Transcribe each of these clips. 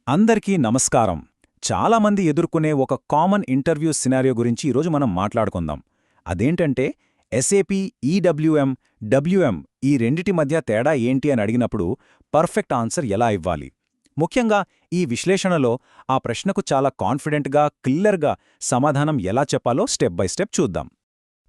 అందరికీ నమస్కారం. చాలామంది ఎదుర్కొనే ఒక కామన్ ఇంటర్వ్యూ సినారియో గురించి ఈరోజు మనం మాట్లాడుకుందాం. అదేంటంటే ఎస్ఏపీ, ఈడబ్ల్యూఎం, డబ్ల్యూఎం ఈ రెండిటి మధ్య తేడా ఏంటి అని అడిగినప్పుడు పర్ఫెక్ట్ ఆన్సర్ ఎలా ఇవ్వాలి? ముఖ్యంగా ఈ విశ్లేషణలో ఆ ప్రశ్నకు చాలా కాన్ఫిడెంట్గా, క్లియర్గా సమాధానం ఎలా చెప్పాలో స్టెప్ బై స్టెప్ చూద్దాం.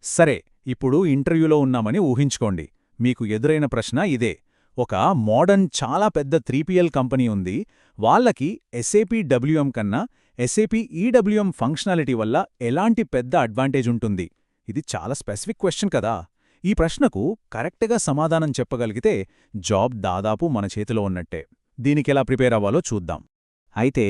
సరే, ఇప్పుడు ఇంటర్వ్యూలో ఉన్నామని ఊహించుకోండి. మీకు ఎదురైన ప్రశ్న ఇదే. ఒక మోడర్న్ చాలా పెద్ద 3PL కంపెనీ ఉంది. వాళ్ళకి ఎస్ఏపీ డబ్ల్యూఎం కన్నా ఎస్ఏపీ ఈడబ్ల్యూఎం ఫంక్షనాలిటీ వల్ల ఎలాంటి పెద్ద అడ్వాంటేజ్ ఉంటుంది? ఇది చాలా స్పెసిఫిక్ క్వశ్చన్ కదా. ఈ ప్రశ్నకు కరెక్ట్గా సమాధానం చెప్పగలిగితే జాబ్ దాదాపు మన చేతిలో ఉన్నట్టే. దీనికెలా ప్రిపేర్ అవ్వాలో చూద్దాం. అయితే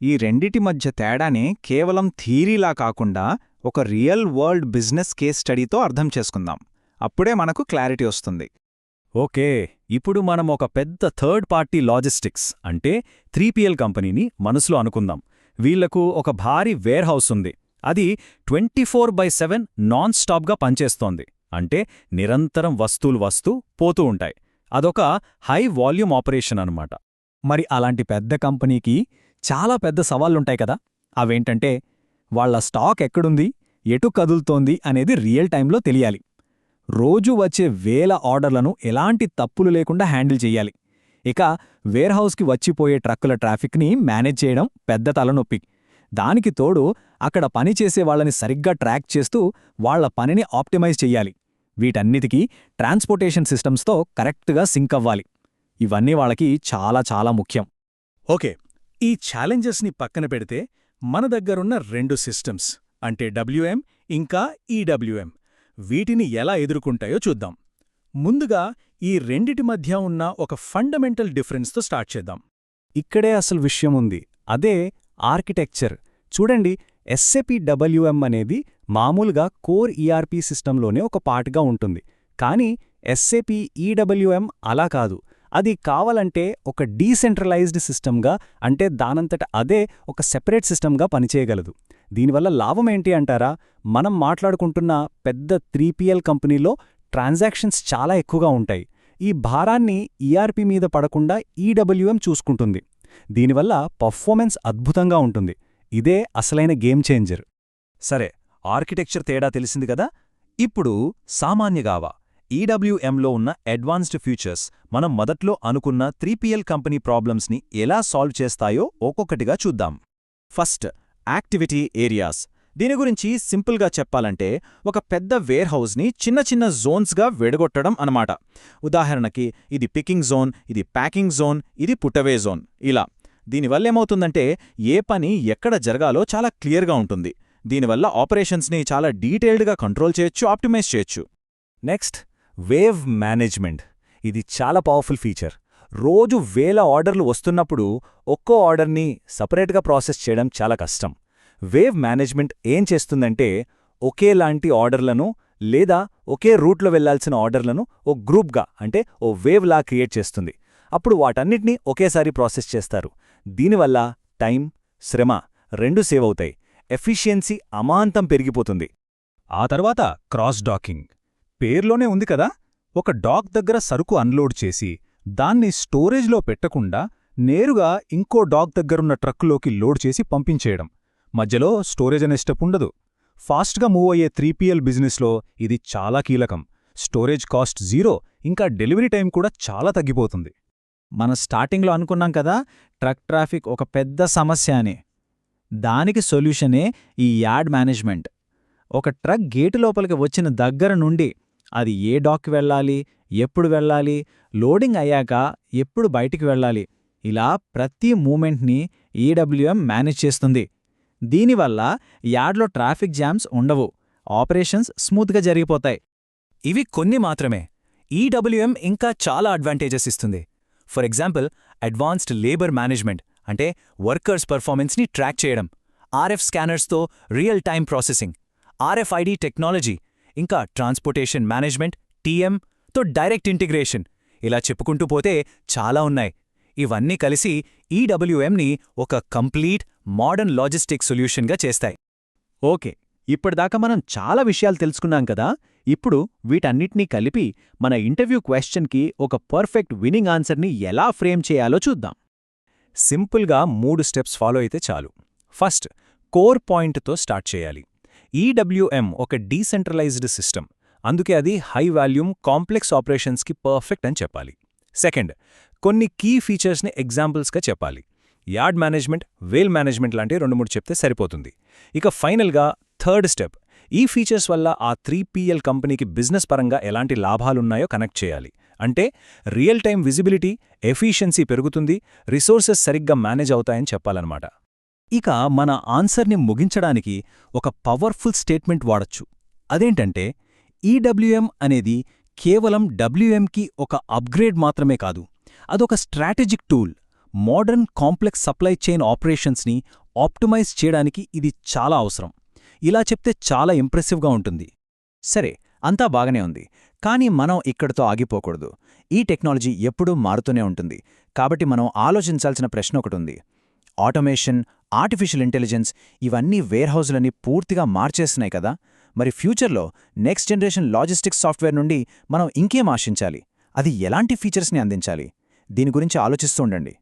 ఈ రెండిటి మధ్య తేడానే కేవలం థీరీలా కాకుండా ఒక రియల్ వరల్డ్ బిజినెస్ కేస్ స్టడీతో అర్థం చేసుకుందాం. అప్పుడే మనకు క్లారిటీ వస్తుంది. ఓకే, ఇప్పుడు మనం ఒక పెద్ద థర్డ్ పార్టీ లాజిస్టిక్స్ అంటే 3PL కంపెనీని మనసులో అనుకుందాం. వీళ్లకు ఒక భారీ వేర్ హౌస్ ఉంది. అది 24/7 నాన్ స్టాప్గా పనిచేస్తోంది. అంటే నిరంతరం వస్తువులు వస్తూ పోతూ ఉంటాయి. అదొక హై వాల్యూమ్ ఆపరేషన్ అన్నమాట. మరి అలాంటి పెద్ద కంపెనీకి చాలా పెద్ద సవాళ్లుంటాయి కదా. అవేంటంటే వాళ్ల స్టాక్ ఎక్కడుంది, ఎటు కదులుతోంది అనేది రియల్ టైంలో తెలియాలి. రోజూ వచ్చే వేల ఆర్డర్లను ఎలాంటి తప్పులు లేకుండా హ్యాండిల్ చెయ్యాలి. ఇక వేర్హౌస్కి వచ్చిపోయే ట్రక్కుల ట్రాఫిక్ని మేనేజ్ చేయడం పెద్ద తలనొప్పి. దానికి తోడు అక్కడ పనిచేసే వాళ్ళని సరిగ్గా ట్రాక్ చేస్తూ వాళ్ల పనిని ఆప్టిమైజ్ చెయ్యాలి. వీటన్నిటికీ ట్రాన్స్పోర్టేషన్ సిస్టమ్స్తో కరెక్ట్గా సింక్ అవ్వాలి. ఇవన్నీ వాళ్ళకి చాలా చాలా ముఖ్యం. ఓకే, ఈ ఛాలెంజెస్ని పక్కన పెడితే మన దగ్గరున్న రెండు సిస్టమ్స్ అంటే డబ్ల్యూఎం ఇంకా ఈడబ్ల్యూఎం వీటిని ఎలా ఎదుర్కొంటాయో చూద్దాం. ముందుగా ఈ రెండిటి మధ్య ఉన్న ఒక ఫండమెంటల్ డిఫరెన్స్తో స్టార్ట్ చేద్దాం. ఇక్కడే అసలు విషయం ఉంది. అదే ఆర్కిటెక్చర్. చూడండి, ఎస్ఏపీ డబ్ల్యూఎం అనేది మామూలుగా కోర్ ఈఆర్పీ సిస్టంలోనే ఒక పార్ట్గా ఉంటుంది. కానీ ఎస్ఏపీ ఈడబ్ల్యూఎం అలా కాదు. అది కావాలంటే ఒక డీసెంట్రలైజ్డ్ సిస్టమ్గా, అంటే దానంతట అదే ఒక సెపరేట్ సిస్టమ్గా పనిచేయగలదు. దీనివల్ల లాభమేంటి అంటారా? మనం మాట్లాడుకుంటున్న పెద్ద 3PL కంపెనీలో ట్రాన్సాక్షన్స్ చాలా ఎక్కువగా ఉంటాయి. ఈ భారాన్ని ఈఆర్పీ మీద పడకుండా ఈడబ్ల్యూఎం చూసుకుంటుంది. దీనివల్ల పర్ఫార్మెన్స్ అద్భుతంగా ఉంటుంది. ఇదే అసలైన గేమ్ చేంజర్. సరే, ఆర్కిటెక్చర్ తేడా తెలిసింది కదా. ఇప్పుడు సామాన్యగావా ఈడబ్ల్యూఎంలో ఉన్న అడ్వాన్స్డ్ ఫీచర్స్ మనం మొదట్లో అనుకున్న 3PL కంపెనీ ప్రాబ్లమ్స్ని ఎలా సాల్వ్ చేస్తాయో ఒక్కొక్కటిగా చూద్దాం. First, activity areas. దీని గురించి సింపుల్గా చెప్పాలంటే ఒక పెద్ద వేర్హౌస్ని చిన్న చిన్న జోన్స్గా విడగొట్టడం అన్నమాట. ఉదాహరణకి ఇది పికింగ్ జోన్, ఇది ప్యాకింగ్ జోన్, ఇది పుట్టవే జోన్, ఇలా. దీనివల్లేమవుతుందంటే ఏ పని ఎక్కడ జరగాలో చాలా క్లియర్గా ఉంటుంది. దీనివల్ల ఆపరేషన్స్ని చాలా డీటెయిల్డ్గా కంట్రోల్ చేయొచ్చు, ఆప్టిమైజ్ చేయొచ్చు. Next, wave management. ఇది చాలా పవర్ఫుల్ ఫీచర్. రోజు వేల ఆర్డర్లు వస్తున్నప్పుడు ఒక్కో ఆర్డర్ని సపరేట్గా ప్రాసెస్ చేయడం చాలా కష్టం. వేవ్ మేనేజ్మెంట్ ఏం చేస్తుందంటే ఒకేలాంటి ఆర్డర్లను లేదా ఒకే రూట్లో వెళ్లాల్సిన ఆర్డర్లను ఓ గ్రూప్గా, అంటే ఓ వేవ్లా క్రియేట్ చేస్తుంది. అప్పుడు వాటన్నిటినీ ఒకేసారి ప్రాసెస్ చేస్తారు. దీనివల్ల టైం, శ్రమ రెండూ సేవ్ అవుతాయి. ఎఫిషియన్సీ అమాంతం పెరిగిపోతుంది. ఆ తర్వాత క్రాస్ డాకింగ్. పేర్లోనే ఉంది కదా, ఒక డాక్ దగ్గర సరుకు అన్లోడ్ చేసి దాన్ని స్టోరేజ్లో పెట్టకుండా నేరుగా ఇంకో డాక్ దగ్గరున్న ట్రక్కులోకి లోడ్ చేసి పంపించేయడం. మధ్యలో స్టోరేజ్ అనే స్టెప్ ఉండదు. ఫాస్ట్గా మూవ్ అయ్యే 3PL బిజినెస్లో ఇది చాలా కీలకం. స్టోరేజ్ కాస్ట్ జీరో, ఇంకా డెలివరీ టైం కూడా చాలా తగ్గిపోతుంది. మన స్టార్టింగ్లో అనుకున్నాం కదా, ట్రక్ ట్రాఫిక్ ఒక పెద్ద సమస్య అని. దానికి సొల్యూషనే ఈ యార్డ్ మేనేజ్మెంట్. ఒక ట్రక్ గేటు లోపలికి వచ్చిన దగ్గర నుండి అది ఏ డాక్కి వెళ్ళాలి, ఎప్పుడు వెళ్ళాలి, లోడింగ్ అయ్యాక ఎప్పుడు బయటికి వెళ్ళాలి, ఇలా ప్రతి మూమెంట్ని ఈడబ్ల్యూఎం మేనేజ్ చేస్తుంది. దీనివల్ల యార్డ్లో ట్రాఫిక్ జామ్స్ ఉండవు, ఆపరేషన్స్ స్మూత్గా జరిగిపోతాయి. ఇవి కొన్ని మాత్రమే. ఈడబ్ల్యూఎం ఇంకా చాలా అడ్వాంటేజెస్ ఇస్తుంది. For example, advanced labour management, అంటే వర్కర్స్ పర్ఫార్మెన్స్ని ట్రాక్ చేయడం, ఆర్ఎఫ్ స్కానర్స్తో real time processing, RFID technology, ఇంకా ట్రాన్స్పోర్టేషన్ మేనేజ్మెంట్ టీఎంతో డైరెక్ట్ ఇంటిగ్రేషన్, ఇలా చెప్పుకుంటూ పోతే చాలా ఉన్నాయి. ఇవన్నీ కలిసి ఈడబ్ల్యూఎంని ఒక కంప్లీట్ మోడర్న్ లాజిస్టిక్ సొల్యూషన్గా చేస్తాయి. ఓకే, ఇప్పటిదాకా మనం చాలా విషయాలు తెలుసుకున్నాం కదా. ఇప్పుడు వీటన్నిటినీ కలిపి మన ఇంటర్వ్యూ క్వశ్చన్కి ఒక పర్ఫెక్ట్ విన్నింగ్ ఆన్సర్ని ఎలా ఫ్రేమ్ చేయాలో చూద్దాం. సింపుల్గా 3 స్టెప్స్ ఫాలో అయితే చాలు. ఫస్ట్, కోర్ పాయింట్తో స్టార్ట్ చేయాలి. ఈడబ్ల్యూఎం ఒక డీసెంట్రలైజ్డ్ సిస్టమ్, అందుకే అది హై వాల్యూమ్ కాంప్లెక్స్ ఆపరేషన్స్కి పర్ఫెక్ట్ అని చెప్పాలి. సెకండ్, కొన్ని కీ ఫీచర్స్ని ఎగ్జాంపుల్స్గా చెప్పాలి. యార్డ్ మేనేజ్మెంట్, వేల్ మేనేజ్మెంట్ లాంటి 2-3 చెప్తే సరిపోతుంది. ఇక ఫైనల్గా థర్డ్ స్టెప్, ఈ ఫీచర్స్ వల్ల ఆ 3PL కంపెనీకి బిజినెస్ పరంగా ఎలాంటి లాభాలున్నాయో కనెక్ట్ చేయాలి. అంటే రియల్ టైం విజిబిలిటీ, ఎఫిషియన్సీ పెరుగుతుంది, రిసోర్సెస్ సరిగ్గా మేనేజ్ అవుతాయని చెప్పాలన్నమాట. ఇక మన ఆన్సర్ని ముగించడానికి ఒక పవర్ఫుల్ స్టేట్మెంట్ వాడొచ్చు. అదేంటంటే, ఈడబ్ల్యూఎం అనేది కేవలం డబ్ల్యూఎంకి ఒక అప్గ్రేడ్ మాత్రమే కాదు, అదొక strategic tool. Modern complex supply chain ఆపరేషన్స్ని ఆప్టిమైజ్ చేయడానికి ఇది చాలా అవసరం. ఇలా చెప్తే చాలా ఇంప్రెసివ్గా ఉంటుంది. సరే, అంతా బాగానే ఉంది. కానీ మనం ఇక్కడితో ఆగిపోకూడదు. ఈ టెక్నాలజీ ఎప్పుడూ మారుతూనే ఉంటుంది. కాబట్టి మనం ఆలోచించాల్సిన ప్రశ్న ఒకటుంది. ఆటోమేషన్, ఆర్టిఫిషియల్ ఇంటెలిజెన్స్ ఇవన్నీ వేర్హౌజులని పూర్తిగా మార్చేస్తున్నాయి కదా. మరి ఫ్యూచర్లో నెక్స్ట్ జనరేషన్ లాజిస్టిక్స్ సాఫ్ట్వేర్ నుండి మనం ఇంకేం ఆశించాలి? అది ఎలాంటి ఫీచర్స్ని అందించాలి? దీని గురించి ఆలోచిస్తూ ఉండండి.